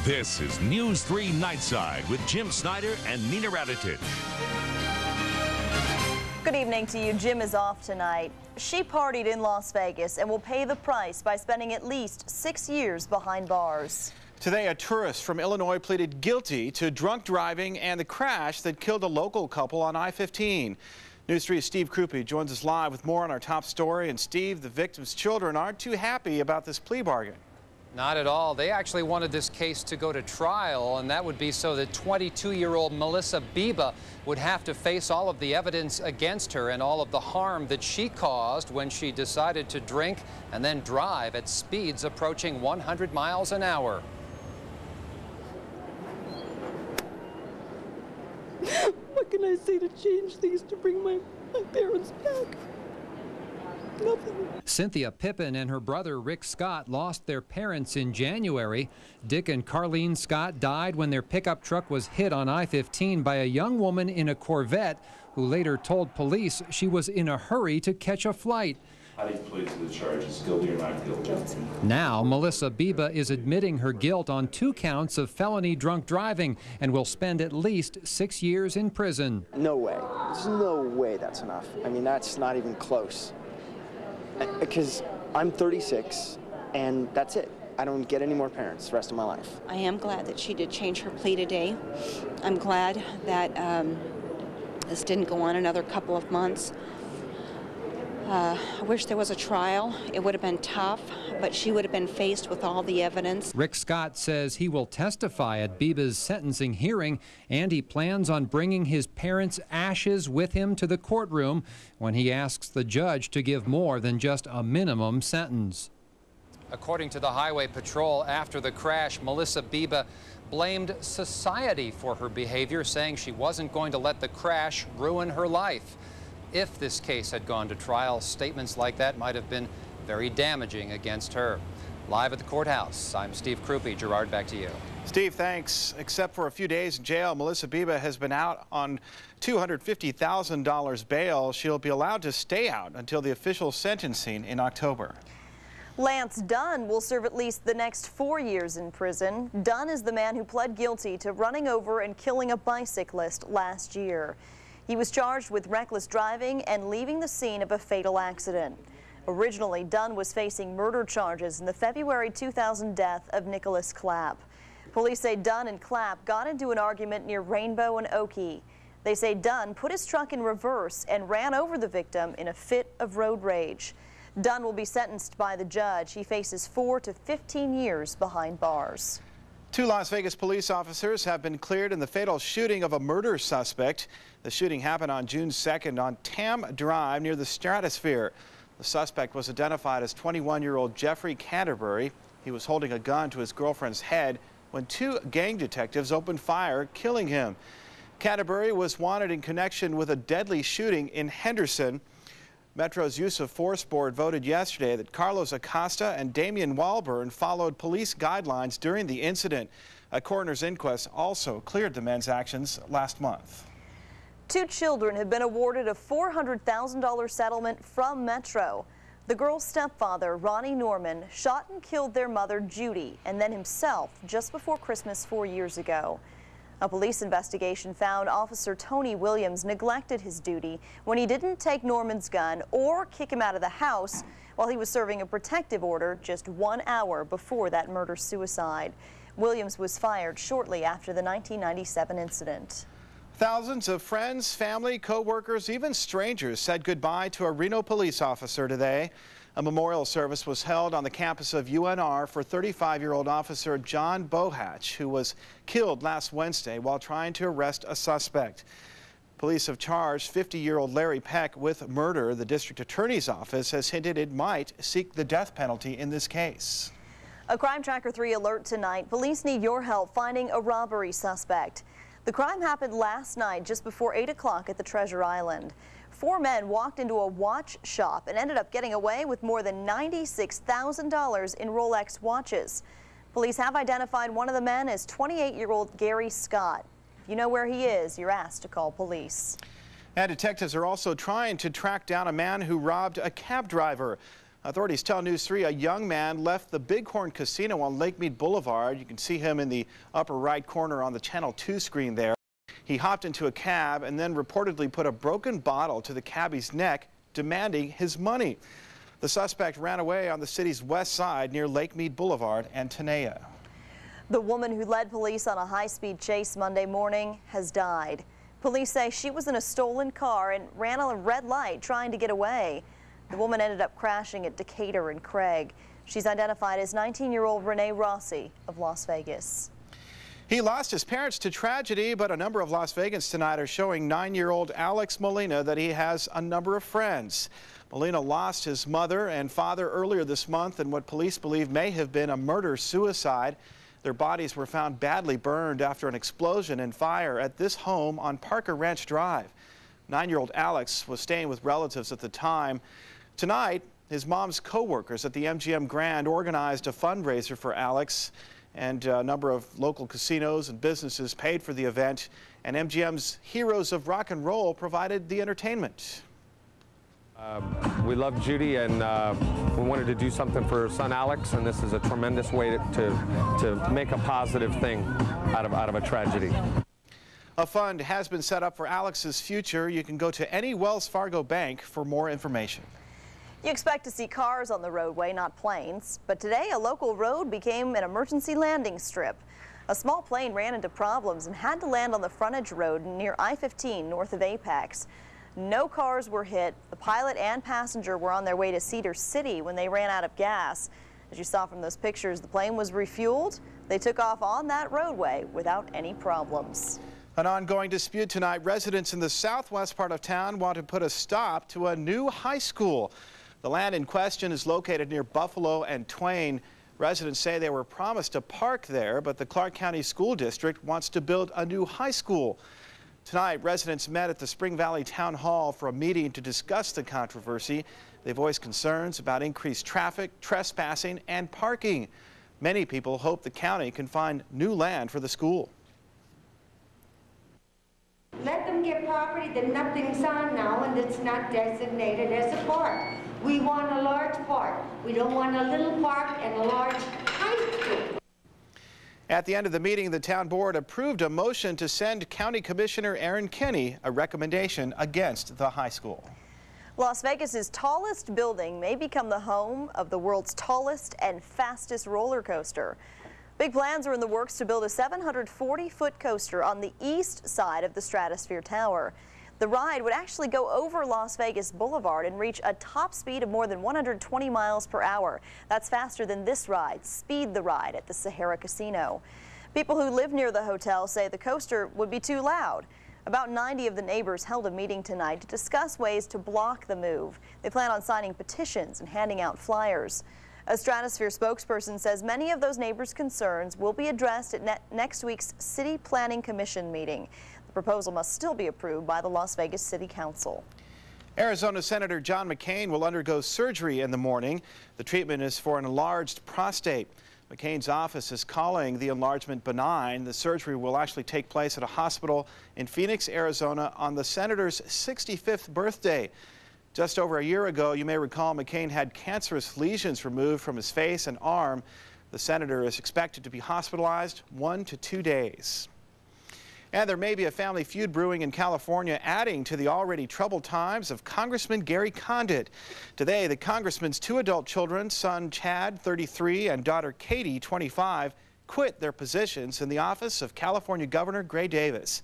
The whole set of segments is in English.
This is News 3 Nightside with Jim Snyder and Nina Radetich. Good evening to you. Jim is off tonight. She partied in Las Vegas and will pay the price by spending at least 6 years behind bars. Today, a tourist from Illinois pleaded guilty to drunk driving and the crash that killed a local couple on I-15. News 3's Steve Crupi joins us live with more on our top story. And Steve, the victim's children aren't too happy about this plea bargain. Not at all. They actually wanted this case to go to trial, and that would be so that 22-year-old Melissa Biba would have to face all of the evidence against her and all of the harm that she caused when she decided to drink and then drive at speeds approaching 100 miles an hour. What can I say to change things to bring my parents back? Nothing. Cynthia Pippin and her brother Rick Scott lost their parents in January. Dick and Carlene Scott died when their pickup truck was hit on I-15 by a young woman in a Corvette who later told police she was in a hurry to catch a flight. How do you plead to the charges, guilty or not guilty? Now, Melissa Biba is admitting her guilt on 2 counts of felony drunk driving and will spend at least 6 years in prison. No way. There's no way that's enough. I mean, that's not even close. Because I'm 36, and that's it. I don't get any more parents the rest of my life. I am glad that she did change her plea today. I'm glad that this didn't go on another couple of months. I wish there was a trial. It would have been tough, but she would have been faced with all the evidence. Rick Scott says he will testify at Biba's sentencing hearing, and he plans on bringing his parents' ashes with him to the courtroom when he asks the judge to give more than just a minimum sentence. According to the Highway Patrol, after the crash, Melissa Biba blamed society for her behavior, saying she wasn't going to let the crash ruin her life. If this case had gone to trial, statements like that might have been very damaging against her. Live at the courthouse, I'm Steve Crupi. Gerard, back to you. Steve, thanks. Except for a few days in jail, Melissa Biba has been out on $250,000 bail. She'll be allowed to stay out until the official sentencing in October. Lance Dunn will serve at least the next 4 years in prison. Dunn is the man who pled guilty to running over and killing a bicyclist last year. He was charged with reckless driving and leaving the scene of a fatal accident. Originally, Dunn was facing murder charges in the February 2000 death of Nicholas Clapp. Police say Dunn and Clapp got into an argument near Rainbow and Oakey. They say Dunn put his truck in reverse and ran over the victim in a fit of road rage. Dunn will be sentenced by the judge. He faces 4 to 15 years behind bars. 2 Las Vegas police officers have been cleared in the fatal shooting of a murder suspect. The shooting happened on June 2nd on Tam Drive near the Stratosphere. The suspect was identified as 21-year-old Jeffrey Canterbury. He was holding a gun to his girlfriend's head when 2 gang detectives opened fire, killing him. Canterbury was wanted in connection with a deadly shooting in Henderson. Metro's Use of Force Board voted yesterday that Carlos Acosta and Damian Walburn followed police guidelines during the incident. A coroner's inquest also cleared the men's actions last month. 2 children have been awarded a $400,000 settlement from Metro. The girl's stepfather, Ronnie Norman, shot and killed their mother, Judy, and then himself just before Christmas 4 years ago. A police investigation found Officer Tony Williams neglected his duty when he didn't take Norman's gun or kick him out of the house while he was serving a protective order just 1 hour before that murder-suicide. Williams was fired shortly after the 1997 incident. Thousands of friends, family, co-workers, even strangers said goodbye to a Reno police officer today. A memorial service was held on the campus of UNR for 35-year-old officer John Bohatch, who was killed last Wednesday while trying to arrest a suspect. Police have charged 50-year-old Larry Peck with murder. The district attorney's office has hinted it might seek the death penalty in this case. A Crime Tracker 3 alert tonight. Police need your help finding a robbery suspect. The crime happened last night just before 8 o'clock at the Treasure Island. 4 men walked into a watch shop and ended up getting away with more than $96,000 in Rolex watches. Police have identified one of the men as 28-year-old Gary Scott. If you know where he is, you're asked to call police. And detectives are also trying to track down a man who robbed a cab driver. Authorities tell News 3 a young man left the Bighorn Casino on Lake Mead Boulevard. You can see him in the upper right corner on the Channel 2 screen there. He hopped into a cab and then reportedly put a broken bottle to the cabbie's neck, demanding his money. The suspect ran away on the city's west side near Lake Mead Boulevard and Tenaya. The woman who led police on a high-speed chase Monday morning has died. Police say she was in a stolen car and ran on a red light trying to get away. The woman ended up crashing at Decatur and Craig. She's identified as 19-year-old Renee Rossi of Las Vegas. He lost his parents to tragedy, but a number of Las Vegans tonight are showing 9-year-old Alex Molina that he has a number of friends. Molina lost his mother and father earlier this month in what police believe may have been a murder-suicide. Their bodies were found badly burned after an explosion and fire at this home on Parker Ranch Drive. 9-year-old Alex was staying with relatives at the time. Tonight, his mom's co-workers at the MGM Grand organized a fundraiser for Alex, and a number of local casinos and businesses paid for the event, and MGM's Heroes of Rock and Roll provided the entertainment. We love Judy, and we wanted to do something for her son Alex, and this is a tremendous way to make a positive thing out of a tragedy. A fund has been set up for Alex's future. You can go to any Wells Fargo bank for more information. You expect to see cars on the roadway, not planes. But today, a local road became an emergency landing strip. A small plane ran into problems and had to land on the frontage road near I-15 north of Apex. No cars were hit. The pilot and passenger were on their way to Cedar City when they ran out of gas. As you saw from those pictures, the plane was refueled. They took off on that roadway without any problems. An ongoing dispute tonight. Residents in the southwest part of town want to put a stop to a new high school. The land in question is located near Buffalo and Twain. Residents say they were promised a park there, but the Clark County School District wants to build a new high school. Tonight, residents met at the Spring Valley Town Hall for a meeting to discuss the controversy. They voiced concerns about increased traffic, trespassing, and parking. Many people hope the county can find new land for the school. Let them get property that nothing's on now and that's not designated as a park. We want a large park. We don't want a little park and a large high school. At the end of the meeting, the town board approved a motion to send County Commissioner Aaron Kinney a recommendation against the high school. Las Vegas's tallest building may become the home of the world's tallest and fastest roller coaster. Big plans are in the works to build a 740-foot coaster on the east side of the Stratosphere Tower. The ride would actually go over Las Vegas Boulevard and reach a top speed of more than 120 miles per hour. That's faster than this ride, Speed the Ride, at the Sahara Casino. People who live near the hotel say the coaster would be too loud. About 90 of the neighbors held a meeting tonight to discuss ways to block the move. They plan on signing petitions and handing out flyers. A Stratosphere spokesperson says many of those neighbors' concerns will be addressed at next week's City Planning Commission meeting. The proposal must still be approved by the Las Vegas City Council. Arizona Senator John McCain will undergo surgery in the morning. The treatment is for an enlarged prostate. McCain's office is calling the enlargement benign. The surgery will actually take place at a hospital in Phoenix, Arizona on the senator's 65th birthday. Just over a year ago, you may recall, McCain had cancerous lesions removed from his face and arm. The senator is expected to be hospitalized 1 to 2 days. And there may be a family feud brewing in California, adding to the already troubled times of Congressman Gary Condit. Today, the congressman's 2 adult children, son Chad, 33, and daughter Katie, 25, quit their positions in the office of California Governor Gray Davis.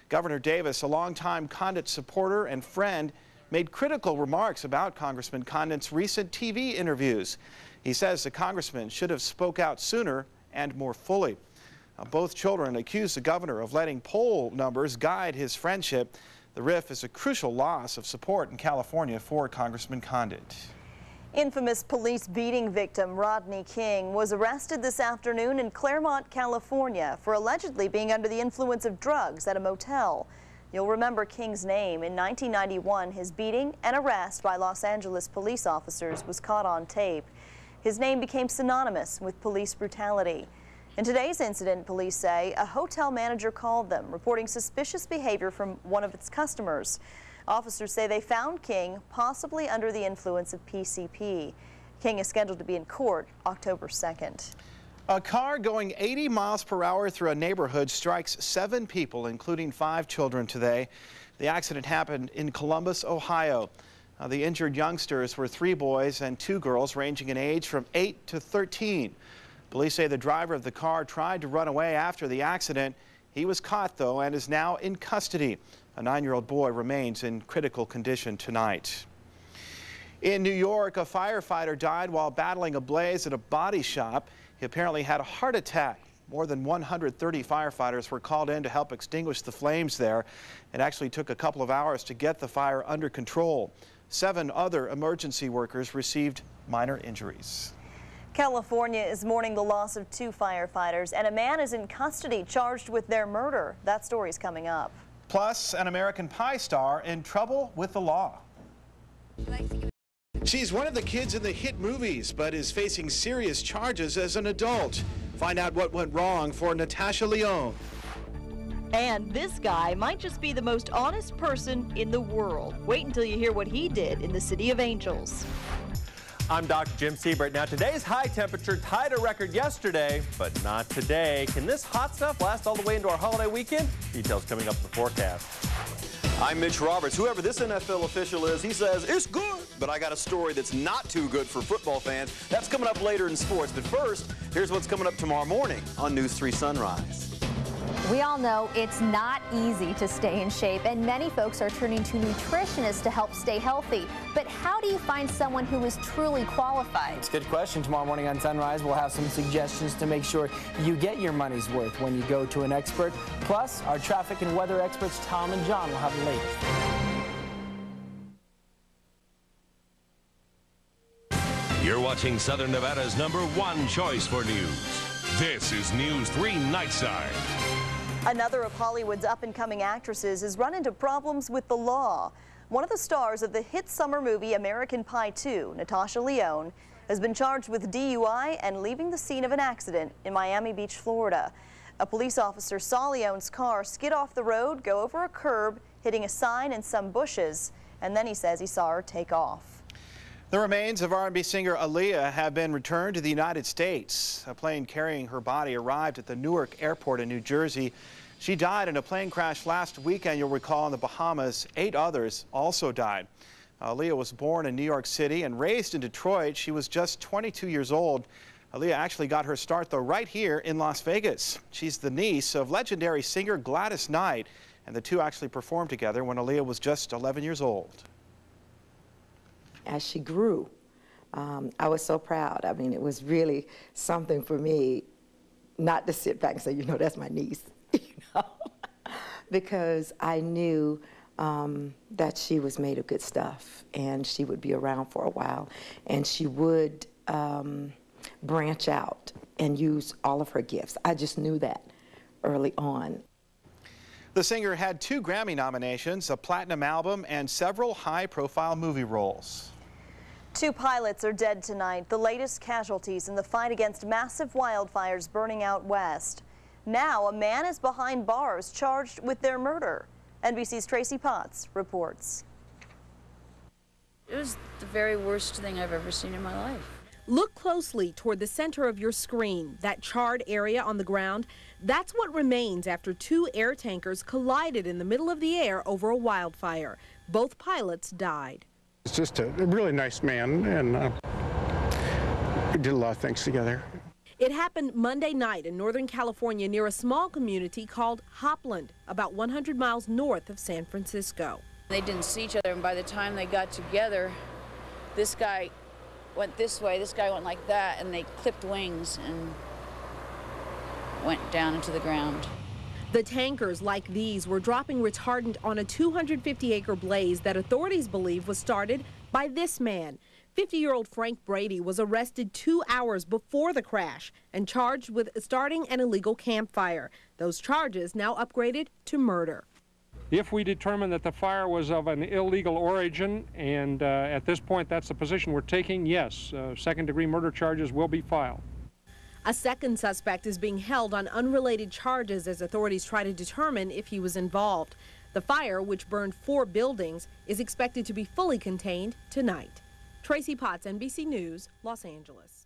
Governor Davis, a longtime Condit supporter and friend, made critical remarks about Congressman Condit's recent TV interviews. He says the congressman should have spoke out sooner and more fully. Both children accused the governor of letting poll numbers guide his friendship. The rift is a crucial loss of support in California for Congressman Condit. Infamous police beating victim Rodney King was arrested this afternoon in Claremont, California for allegedly being under the influence of drugs at a motel. You'll remember King's name. In 1991, his beating and arrest by Los Angeles police officers was caught on tape. His name became synonymous with police brutality. In today's incident, police say a hotel manager called them, reporting suspicious behavior from one of its customers. Officers say they found King possibly under the influence of PCP. King is scheduled to be in court October 2nd. A car going 80 miles per hour through a neighborhood strikes 7 people, including 5 children today. The accident happened in Columbus, Ohio. The injured youngsters were 3 boys and 2 girls ranging in age from 8 to 13. Police say the driver of the car tried to run away after the accident. He was caught, though, and is now in custody. A 9-year-old boy remains in critical condition tonight. In New York, a firefighter died while battling a blaze at a body shop. He apparently had a heart attack. More than 130 firefighters were called in to help extinguish the flames there. It actually took a couple of hours to get the fire under control. 7 other emergency workers received minor injuries. California is mourning the loss of 2 firefighters, and a man is in custody charged with their murder. That story's coming up. Plus, an American Pie star in trouble with the law. She's one of the kids in the hit movies, but is facing serious charges as an adult. Find out what went wrong for Natasha Lyonne. And this guy might just be the most honest person in the world. Wait until you hear what he did in the City of Angels. I'm Dr. Jim Snyder. Now, today's high temperature tied a record yesterday, but not today. Can this hot stuff last all the way into our holiday weekend? Details coming up in the forecast. I'm Mitch Roberts. Whoever this NFL official is, he says it's good, but I got a story that's not too good for football fans. That's coming up later in sports. But first, here's what's coming up tomorrow morning on News 3 Sunrise. We all know it's not easy to stay in shape, and many folks are turning to nutritionists to help stay healthy. But how do you find someone who is truly qualified? It's a good question. Tomorrow morning on Sunrise, we'll have some suggestions to make sure you get your money's worth when you go to an expert. Plus, our traffic and weather experts, Tom and John, will have the latest. You're watching Southern Nevada's #1 choice for news. This is News 3 Nightside. Another of Hollywood's up-and-coming actresses has run into problems with the law. One of the stars of the hit summer movie American Pie 2, Natasha Lyonne, has been charged with DUI and leaving the scene of an accident in Miami Beach, Florida. A police officer saw Lyonne's car skid off the road, go over a curb, hitting a sign and some bushes, and then he says he saw her take off. The remains of R&B singer Aaliyah have been returned to the United States. A plane carrying her body arrived at the Newark Airport in New Jersey. She died in a plane crash last weekend, you'll recall, in the Bahamas. 8 others also died. Aaliyah was born in New York City and raised in Detroit. She was just 22 years old. Aaliyah actually got her start, though, right here in Las Vegas. She's the niece of legendary singer Gladys Knight, and the two actually performed together when Aaliyah was just 11 years old. As she grew, I was so proud. I mean, it was really something for me not to sit back and say, you know, that's my niece, you know, because I knew that she was made of good stuff and she would be around for a while and she would branch out and use all of her gifts. I just knew that early on. The singer had 2 Grammy nominations, a platinum album, and several high-profile movie roles. 2 pilots are dead tonight, the latest casualties in the fight against massive wildfires burning out west. Now, a man is behind bars charged with their murder. NBC's Tracie reports. It was the very worst thing I've ever seen in my life. Look closely toward the center of your screen, that charred area on the ground. That's what remains after 2 air tankers collided in the middle of the air over a wildfire. Both pilots died. It's just a really nice man, and we did a lot of things together. It happened Monday night in Northern California near a small community called Hopland, about 100 miles north of San Francisco. They didn't see each other, and by the time they got together, this guy went this way, this guy went like that, and they clipped wings and went down into the ground. The tankers, like these, were dropping retardant on a 250-acre blaze that authorities believe was started by this man. 50-year-old Frank Brady was arrested 2 hours before the crash and charged with starting an illegal campfire. Those charges now upgraded to murder. If we determine that the fire was of an illegal origin, and at this point that's the position we're taking, yes, second-degree murder charges will be filed. A second suspect is being held on unrelated charges as authorities try to determine if he was involved. The fire, which burned 4 buildings, is expected to be fully contained tonight. Tracie Potts, NBC News, Los Angeles.